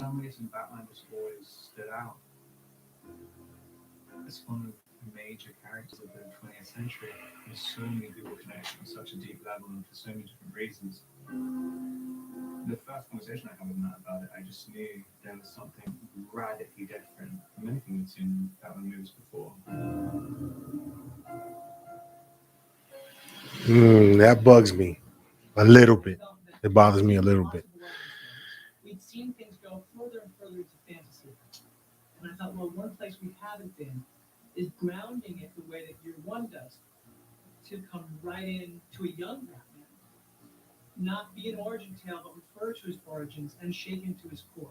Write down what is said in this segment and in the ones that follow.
some reason, Batman just always stood out as one of the major characters of the 20th century. There's so many people connect on such a deep level and for so many different reasons. The first conversation I had with Matt about it, I just knew there was something radically different from anything we'd seen in Batman movies before. That bugs me a little bit. It bothers me a little bit. We'd seen things go further and further into fantasy. And I thought, well, one place we haven't been is grounding it the way that Year One does, to come right in to a young Batman, not be an origin tale, but refer to his origins and shake him to his core.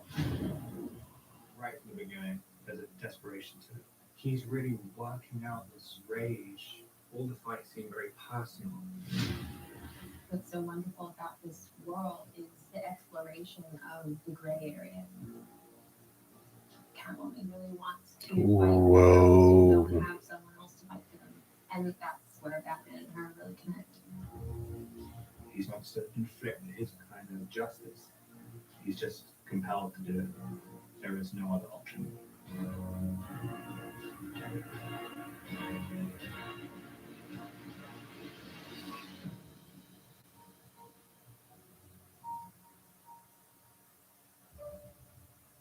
Right from the beginning, there's a desperation to it. He's really working out this rage. All the fights seem very personal. What's so wonderful about this world is the exploration of the gray area. Catwoman really wants to fight for those who don't have someone else to fight for them. And that's where Batman and her really connect. He wants to inflict his kind of justice. He's just compelled to do it. There is no other option.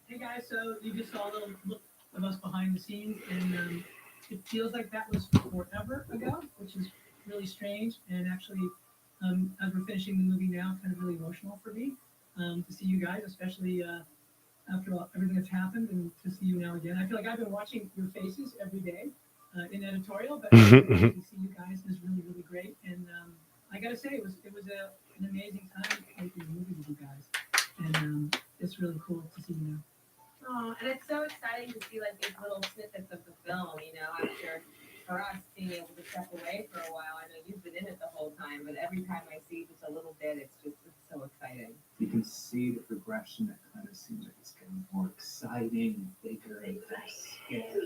Hey guys, so you just saw a little look of us behind the scenes, and it feels like that was forever ago, which is really strange. And actually, as we're finishing the movie now, kind of really emotional for me to see you guys, especially after everything that's happened, and to see you now again. I feel like I've been watching your faces every day in editorial, but to see you guys is really, really great. And I gotta say, it was an amazing time making the movie with you guys, and it's really cool to see you now. Oh, and it's so exciting to see like these little snippets of the film, you know, after for us being able to step away for a while. I know you've been in it the whole time, but every time I see just a little bit, it's so exciting. You can see the progression. It kind of seems like it's getting more exciting, bigger, and scary.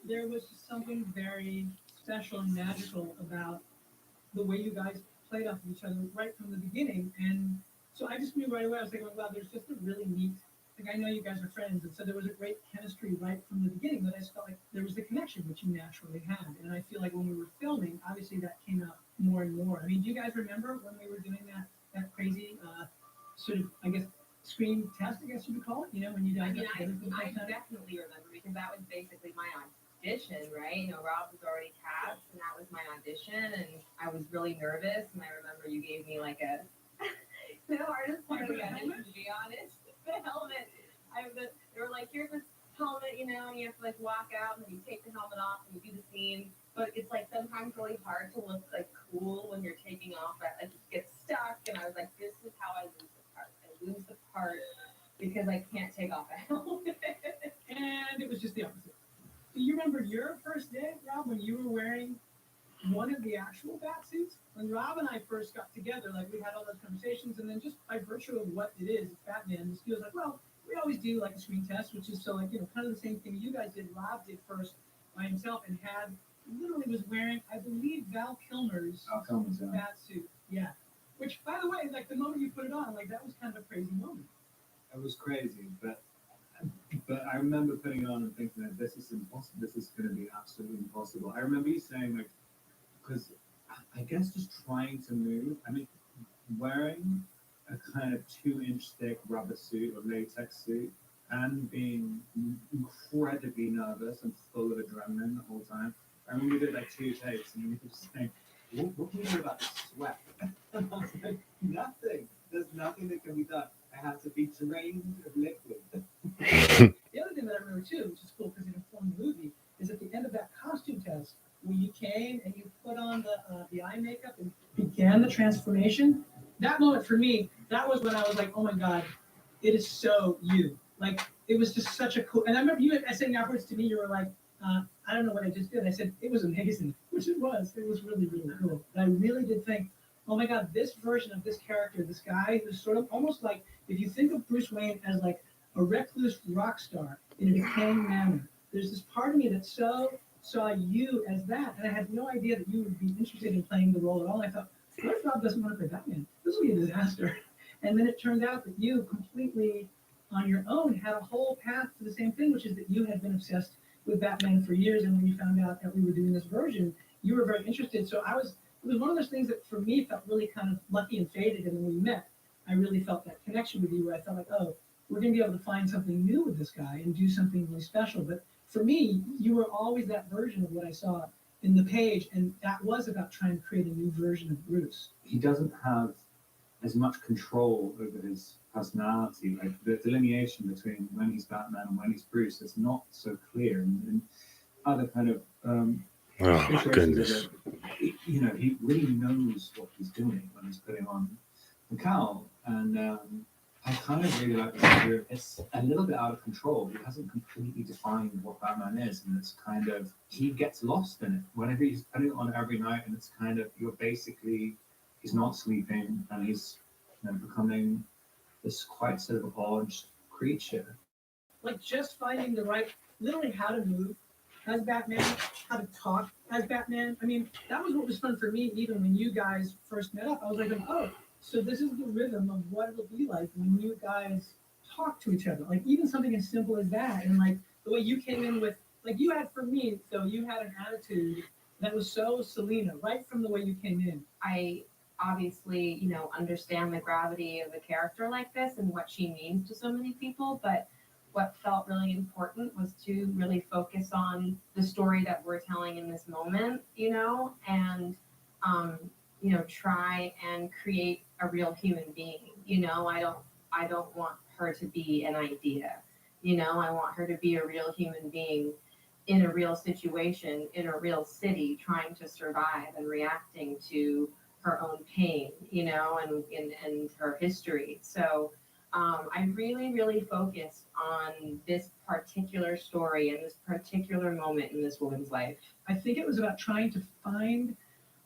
There was just something very special and magical about the way you guys played off of each other right from the beginning. And so I just knew right away, I was like, wow, there's just a really neat, like I know you guys are friends, and so there was a great chemistry right from the beginning, but I just felt like there was the connection which you naturally had. And I feel like when we were filming, obviously that came out more and more. I mean, do you guys remember when we were doing that crazy sort of, I guess, screen test, I guess you would call it, you know, when you guys got together for the I first time? definitely remember because that was basically my audition, right? You know, Rob was already cast, and that was my audition, and I was really nervous. And I remember you gave me like a the hardest part of the audition, to be honest, the helmet. They were like, here's this helmet, you know, and you have to like walk out, and then you take the helmet off, and you do the scene. But it's like sometimes really hard to look like cool when you're taking off. I just get stuck, and I was like, this is how I lose the part. I lose the part because I can't take off a helmet. And it was just the opposite. Do you remember your first day, Rob, when you were wearing one of the actual bat suits? When Rob and I first got together, like we had all those conversations, and then just by virtue of what it is, it's Batman, this feels like, well, we always do like a screen test, which is so like, you know, kind of the same thing you guys did. Rob did first by himself and literally was wearing, I believe, Val Kilmer's bat suit. Yeah. Which, by the way, like the moment you put it on, like that was kind of a crazy moment. It was crazy, but I remember putting it on and thinking that this is impossible. This is going to be absolutely impossible. I remember you saying, like, because I guess just trying to move. I mean, wearing a kind of 2-inch thick rubber suit or latex suit and being incredibly nervous and full of adrenaline the whole time. I remember we did like 2 takes, and we were just saying, "What can we do about this sweat?" And I was like, "Nothing. There's nothing that can be done. I have to be drained of liquid." The other thing that I remember too, which is cool because it informed the movie, is at the end of that costume test, when you came and you put on the eye makeup and began the transformation, that moment for me, that was when I was like, oh my God, it is so you. Like, it was just such a cool, and I remember you saying afterwards to me, you were like, I don't know what I just did. I said, it was amazing, which it was. It was really, really cool. And I really did think, oh my God, this version of this character, this guy who's sort of almost like, if you think of Bruce Wayne as like a recluse rock star in a decaying manner, there's this part of me that so saw you as that, and I had no idea that you would be interested in playing the role at all. And I thought, what if Rob doesn't want to play Batman? This will be a disaster. And then it turned out that you completely on your own had a whole path to the same thing, which is that you had been obsessed with Batman for years, and when you found out that we were doing this version, you were very interested. So it was one of those things that for me felt really kind of lucky and fated, and then when we met, I really felt that connection with you, where I felt like, oh, we're going to be able to find something new with this guy and do something really special. But for me, you were always that version of what I saw in the page, and that was about trying to create a new version of Bruce. He doesn't have as much control over his personality. Like the delineation between when he's Batman and when he's Bruce is not so clear. And other kind of Oh my goodness. you know, he really knows what he's doing when he's putting on the cowl. And I kind of really like the idea. It's a little bit out of control. He hasn't completely defined what Batman is, and it's kind of he gets lost in it. Whenever he's putting it on every night, and it's kind of he's not sleeping, and he's becoming this quite sort of odd creature. Like just finding the right, literally how to move as Batman, how to talk as Batman. I mean, that was what was fun for me. Even when you guys first met up, I was like, oh, so this is the rhythm of what it'll be like when you guys talk to each other. Like even something as simple as that, and like the way you came in with, like you had for me, though you had an attitude that was so Selina, right from the way you came in. I obviously, understand the gravity of a character like this and what she means to so many people, but what felt really important was to really focus on the story that we're telling in this moment, and try and create a real human being. I don't want her to be an idea. I want her to be a real human being in a real situation, in a real city, trying to survive and reacting to her own pain, and her history. So I really, really focused on this particular story and this particular moment in this woman's life. I think it was about trying to find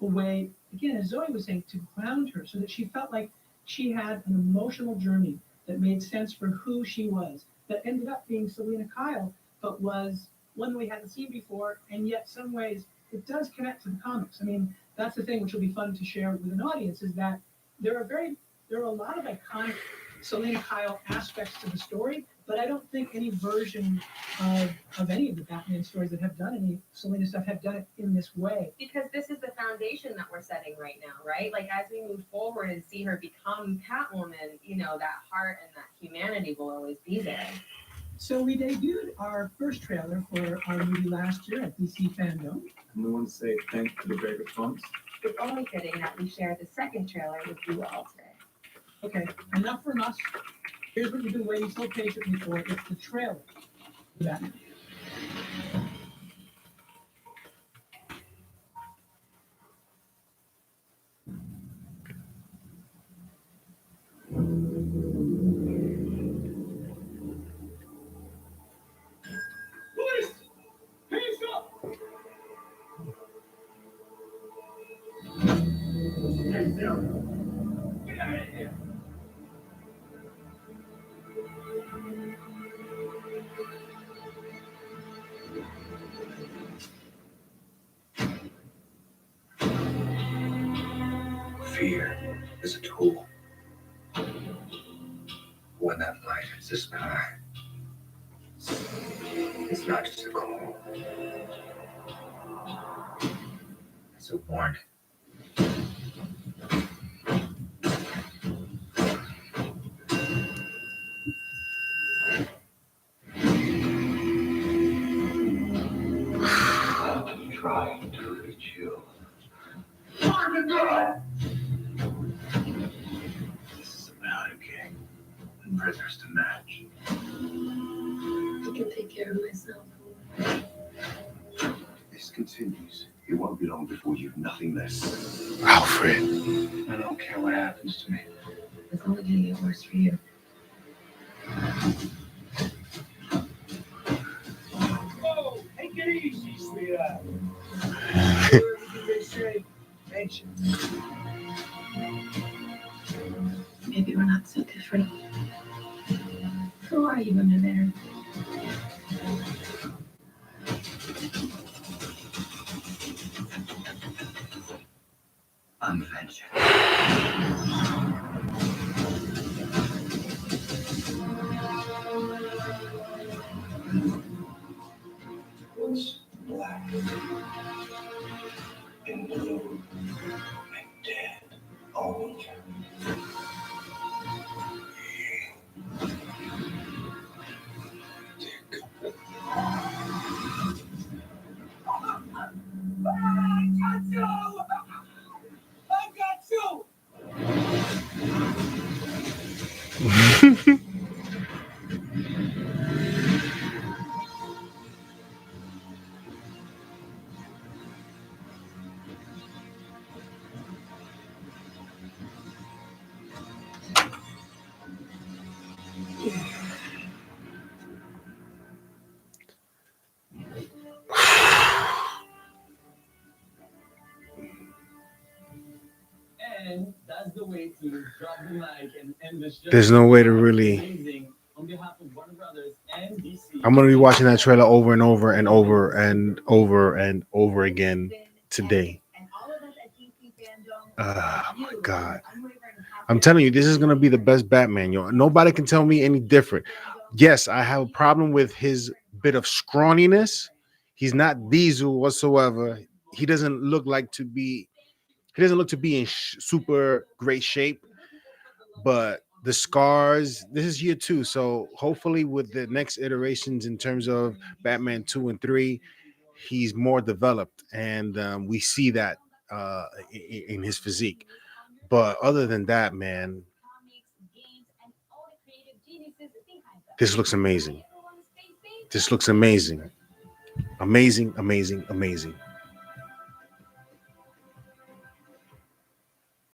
a way, again, as Zoe was saying, to ground her so that she felt like she had an emotional journey that made sense for who she was, that ended up being Selina Kyle, but was one we hadn't seen before, and yet some ways it does connect to the comics. I mean, that's the thing which will be fun to share with an audience, is that there are a lot of iconic Selina Kyle aspects to the story, but I don't think any version of any of the Batman stories that have done any Selina stuff have done it in this way. Because this is the foundation that we're setting right now, right? Like as we move forward and see her become Catwoman, that heart and that humanity will always be there. So we debuted our first trailer for our movie last year at DC Fandom. And we want to say thanks for the great response. It's only fitting that we share the second trailer with you all today. Okay, enough from us. Here's what you've been waiting so patiently for. It's the trailer for Batman. Police! Hands up! Stay still. Get out of here! Fear is a tool. When that light hits the sky, it's not just a call. It's a warning. I'm trying to reach you. Marvin, God! This is a bounty king and prisoners to match. I can take care of myself. If this continues, it won't be long before you've nothing left. Alfred. I don't care what happens to me. It's only gonna get worse for you. Whoa! Take it easy, sweetheart. Everything they say, ain't you? Maybe we're not so different. Who are you under there? I'm vengeance. And that's the way to drop the mic and end the show. There's no way to really. Amazing. On behalf of Warner Brothers and DC. I'm gonna be watching that trailer over and over and over and over and over again today. Oh my god! I'm telling you, this is gonna be the best Batman. Yo, nobody can tell me any different. Yes, I have a problem with his bit of scrawniness. He's not Diesel whatsoever. He doesn't look like to be. He doesn't look to be in super great shape. But the scars, this is year 2, so hopefully with the next iterations in terms of Batman 2 and 3, he's more developed, and we see that in his physique. But other than that, man, this looks amazing. This looks amazing. Amazing, amazing, amazing.